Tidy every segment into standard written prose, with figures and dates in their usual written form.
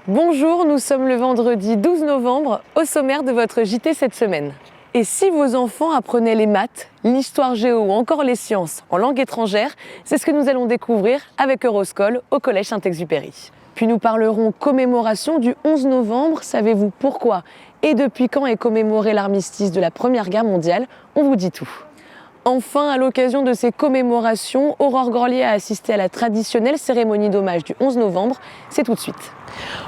Bonjour, nous sommes le vendredi 12 novembre, au sommaire de votre JT cette semaine. Et si vos enfants apprenaient les maths, l'histoire géo ou encore les sciences en langue étrangère, c'est ce que nous allons découvrir avec Euroscol au Collège Saint-Exupéry. Puis nous parlerons commémoration du 11 novembre. Savez-vous pourquoi et depuis quand est commémoré l'armistice de la Première Guerre mondiale? On vous dit tout. Enfin, à l'occasion de ces commémorations, Aurore Gorlier a assisté à la traditionnelle cérémonie d'hommage du 11 novembre. C'est tout de suite.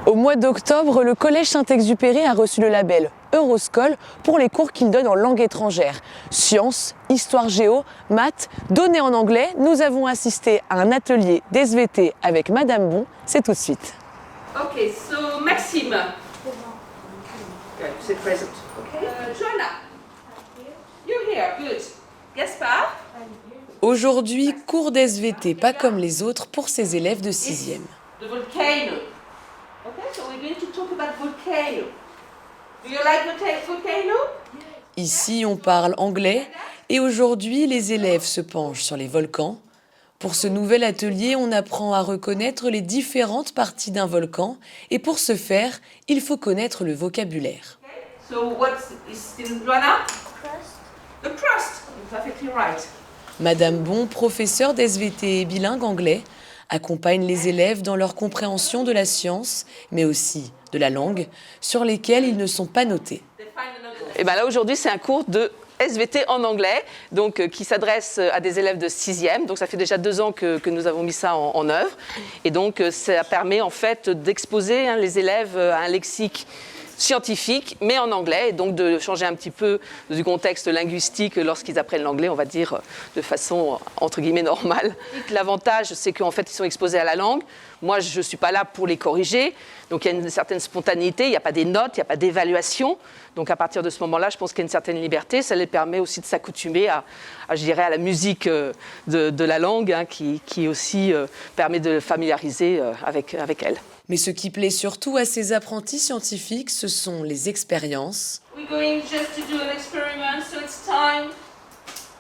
Au mois d'octobre, le Collège Saint-Exupéry a reçu le label Euroscol pour les cours qu'il donne en langue étrangère. Sciences, histoire géo, maths, données en anglais. Nous avons assisté à un atelier d'SVT avec Madame Bon. C'est tout de suite. Ok, so Maxime. Good, c'est present. Okay. Joanna. You're here, good. Gaspard. Aujourd'hui, cours d'SVT pas comme les autres pour ses élèves de 6e. The volcano. Okay, so we're going to talk about volcano. Do you like volcano? Ici, on parle anglais et aujourd'hui, les élèves se penchent sur les volcans. Pour ce nouvel atelier, on apprend à reconnaître les différentes parties d'un volcan et pour ce faire, il faut connaître le vocabulaire. Okay. So what is in Joanna? The crust. You're perfectly right. Madame Bon, professeure d'SVT et bilingue anglais, accompagne les élèves dans leur compréhension de la science, mais aussi de la langue, sur lesquelles ils ne sont pas notés. Et ben là aujourd'hui c'est un cours de SVT en anglais, donc qui s'adresse à des élèves de 6e. Donc ça fait déjà 2 ans que nous avons mis ça en œuvre. Et donc ça permet en fait d'exposer les élèves à un lexique scientifique, mais en anglais, et donc de changer un petit peu du contexte linguistique lorsqu'ils apprennent l'anglais, on va dire, de façon entre guillemets normale. L'avantage, c'est qu'en fait, ils sont exposés à la langue. Moi, je ne suis pas là pour les corriger, donc il y a une certaine spontanéité, il n'y a pas des notes, il n'y a pas d'évaluation. Donc à partir de ce moment-là, je pense qu'il y a une certaine liberté. Ça les permet aussi de s'accoutumer à je dirais, à la musique de la langue, qui aussi permet de familiariser avec elle. Mais ce qui plaît surtout à ces apprentis scientifiques, ce sont les expériences. We're going just to do an experiment, so it's time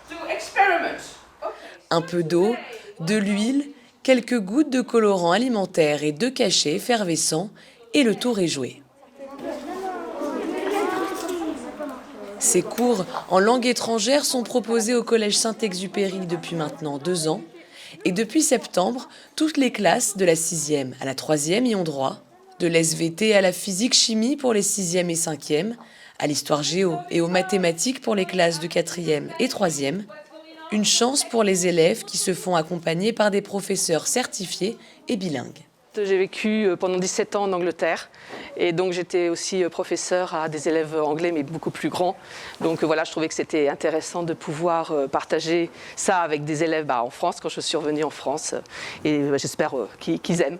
to experiment. Okay. Un peu d'eau, de l'huile, quelques gouttes de colorant alimentaire et 2 cachets effervescents, et le tour est joué. Ces cours en langue étrangère sont proposés au Collège Saint-Exupéry depuis maintenant 2 ans. Et depuis septembre, toutes les classes de la 6e à la 3e y ont droit, de l'SVT à la physique-chimie pour les 6e et 5e, à l'histoire géo et aux mathématiques pour les classes de 4e et 3e. Une chance pour les élèves qui se font accompagner par des professeurs certifiés et bilingues. J'ai vécu pendant 17 ans en Angleterre et donc j'étais aussi professeur à des élèves anglais mais beaucoup plus grands. Donc voilà, je trouvais que c'était intéressant de pouvoir partager ça avec des élèves en France quand je suis revenue en France et j'espère qu'ils aiment.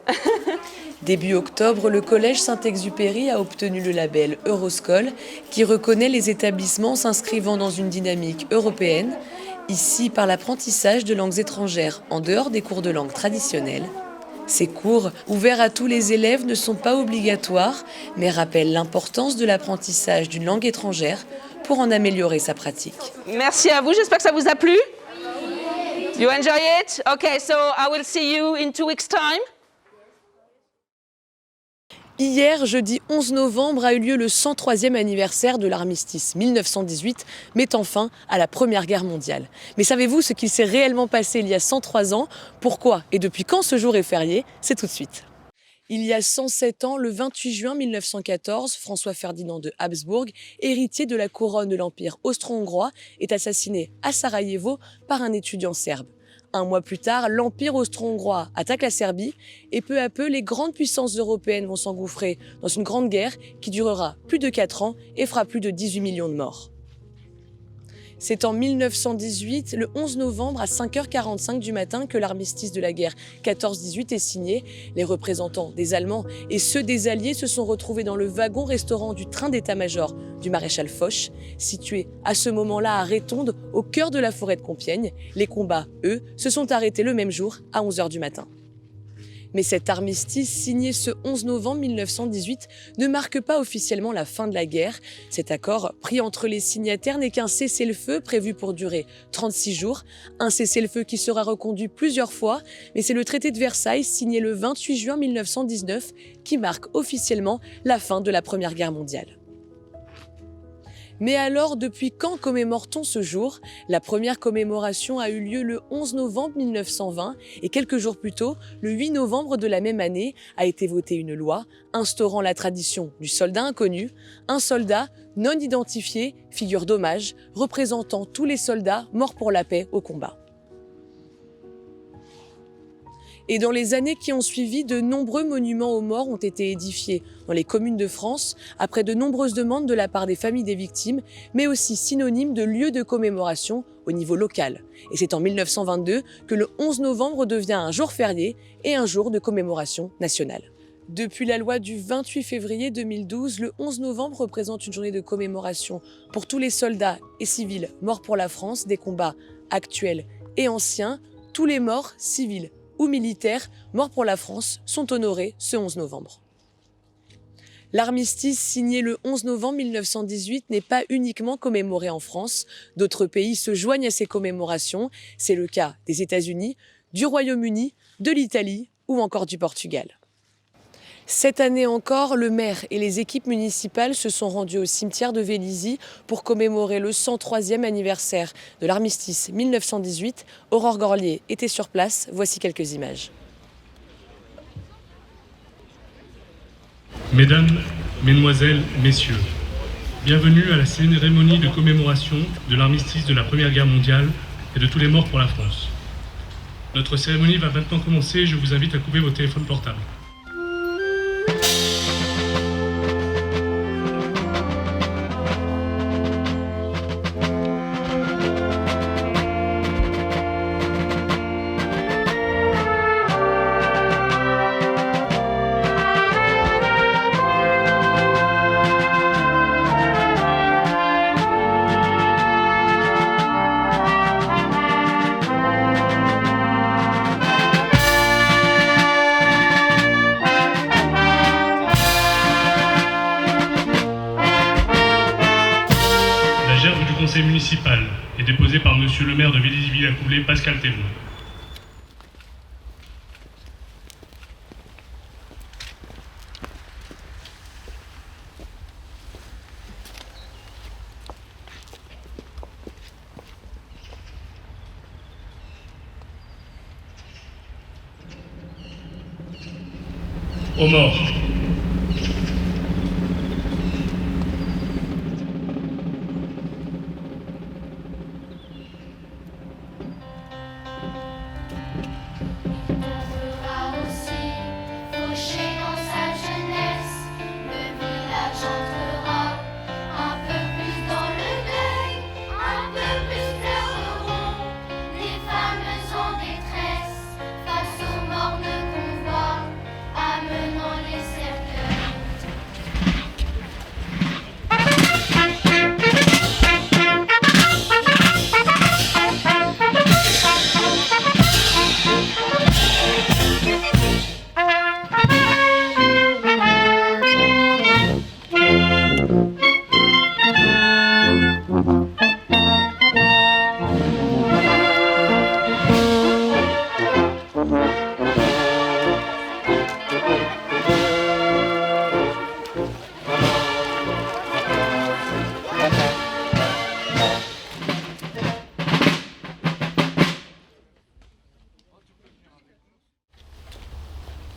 Début octobre, le Collège Saint-Exupéry a obtenu le label Euroscol qui reconnaît les établissements s'inscrivant dans une dynamique européenne, ici par l'apprentissage de langues étrangères en dehors des cours de langue traditionnels. Ces cours, ouverts à tous les élèves, ne sont pas obligatoires, mais rappellent l'importance de l'apprentissage d'une langue étrangère pour en améliorer sa pratique. Merci à vous, j'espère que ça vous a plu. You enjoy it? Okay, so I will see you in 2 weeks' time. Hier, jeudi 11 novembre, a eu lieu le 103e anniversaire de l'armistice 1918, mettant fin à la Première Guerre mondiale. Mais savez-vous ce qu'il s'est réellement passé il y a 103 ans? Pourquoi et depuis quand ce jour est férié? C'est tout de suite. Il y a 107 ans, le 28 juin 1914, François-Ferdinand de Habsbourg, héritier de la couronne de l'Empire austro-hongrois, est assassiné à Sarajevo par un étudiant serbe. 1 mois plus tard, l'Empire austro-hongrois attaque la Serbie et peu à peu, les grandes puissances européennes vont s'engouffrer dans une grande guerre qui durera plus de 4 ans et fera plus de 18 millions de morts. C'est en 1918, le 11 novembre à 5h45 du matin que l'armistice de la guerre 14-18 est signé. Les représentants des Allemands et ceux des Alliés se sont retrouvés dans le wagon-restaurant du train d'état-major du maréchal Foch, situé à ce moment-là à Rétonde, au cœur de la forêt de Compiègne. Les combats, eux, se sont arrêtés le même jour à 11h du matin. Mais cet armistice, signé ce 11 novembre 1918, ne marque pas officiellement la fin de la guerre. Cet accord, pris entre les signataires, n'est qu'un cessez-le-feu prévu pour durer 36 jours. Un cessez-le-feu qui sera reconduit plusieurs fois, mais c'est le traité de Versailles, signé le 28 juin 1919, qui marque officiellement la fin de la Première Guerre mondiale. Mais alors, depuis quand commémore-t-on ce jour? La première commémoration a eu lieu le 11 novembre 1920 et quelques jours plus tôt, le 8 novembre de la même année, a été votée une loi instaurant la tradition du soldat inconnu, un soldat non identifié, figure d'hommage, représentant tous les soldats morts pour la paix au combat. Et dans les années qui ont suivi, de nombreux monuments aux morts ont été édifiés dans les communes de France, après de nombreuses demandes de la part des familles des victimes, mais aussi synonymes de lieux de commémoration au niveau local. Et c'est en 1922 que le 11 novembre devient un jour férié et un jour de commémoration nationale. Depuis la loi du 28 février 2012, le 11 novembre représente une journée de commémoration pour tous les soldats et civils morts pour la France, des combats actuels et anciens. Tous les morts, civils ou militaires morts pour la France sont honorés ce 11 novembre. L'armistice signé le 11 novembre 1918 n'est pas uniquement commémoré en France. D'autres pays se joignent à ces commémorations. C'est le cas des États-Unis, du Royaume-Uni, de l'Italie ou encore du Portugal. Cette année encore, le maire et les équipes municipales se sont rendus au cimetière de Vélizy pour commémorer le 103e anniversaire de l'armistice 1918. Aurore Gorlier était sur place, voici quelques images. Mesdames, Mesdemoiselles, Messieurs, bienvenue à la cérémonie de commémoration de l'armistice de la Première Guerre mondiale et de tous les morts pour la France. Notre cérémonie va maintenant commencer et je vous invite à couper vos téléphones portables. Conseil municipal est déposé par Monsieur le maire de Vélizy-Villacoublay, Pascal Thévon. Aux morts.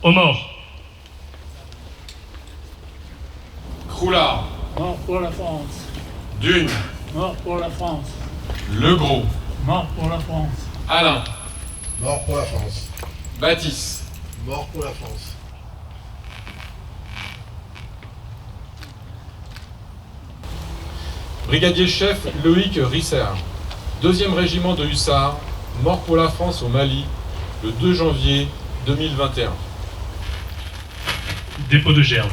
Aux morts. Croulard. Mort pour la France. Dune. Mort pour la France. Legros. Mort pour la France. Alain. Mort pour la France. Baptiste. Mort pour la France. Brigadier-chef Loïc Risser. 2e régiment de hussards, mort pour la France au Mali, le 2 janvier 2021. Dépôt de gerbe.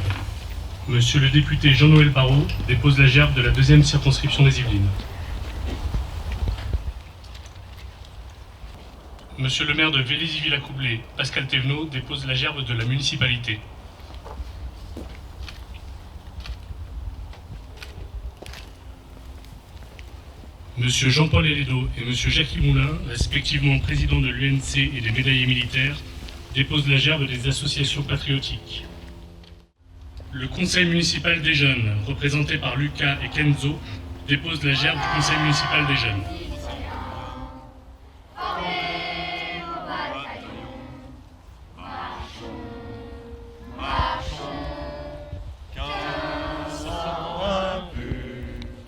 Monsieur le député Jean-Noël Barrot dépose la gerbe de la 2e circonscription des Yvelines. Monsieur le maire de Vélizy-Villacoublay, Pascal Thévenot, dépose la gerbe de la municipalité. Monsieur Jean-Paul Hélédo et Monsieur Jacques Moulin, respectivement président de l'UNC et des médaillés militaires, déposent la gerbe des associations patriotiques. Le conseil municipal des jeunes, représenté par Lucas et Kenzo, dépose la gerbe du conseil municipal des jeunes.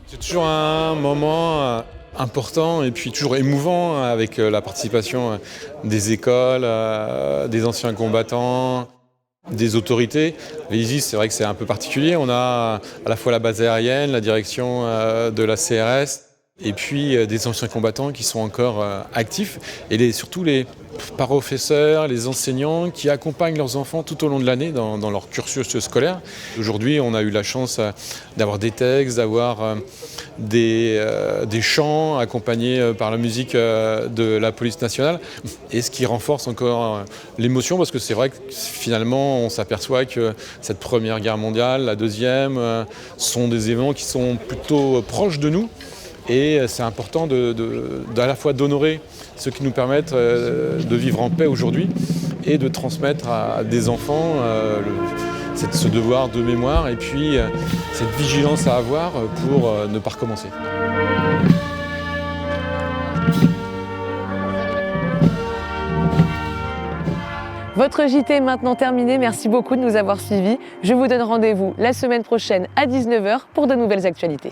C'est toujours un moment important et puis toujours émouvant avec la participation des écoles, des anciens combattants, des autorités. Vélizy, c'est vrai que c'est un peu particulier. On a à la fois la base aérienne, la direction de la CRS et puis des anciens combattants qui sont encore actifs et surtout les professeurs, les enseignants qui accompagnent leurs enfants tout au long de l'année dans leur cursus scolaire. Aujourd'hui, on a eu la chance d'avoir des textes, d'avoir des chants accompagnés par la musique de la police nationale, et ce qui renforce encore l'émotion, parce que c'est vrai que finalement on s'aperçoit que cette première guerre mondiale, la deuxième, sont des événements qui sont plutôt proches de nous, et c'est important à la fois d'honorer ceux qui nous permettent de vivre en paix aujourd'hui et de transmettre à des enfants ce devoir de mémoire et puis cette vigilance à avoir pour ne pas recommencer. Votre JT est maintenant terminé, merci beaucoup de nous avoir suivis. Je vous donne rendez-vous la semaine prochaine à 19h pour de nouvelles actualités.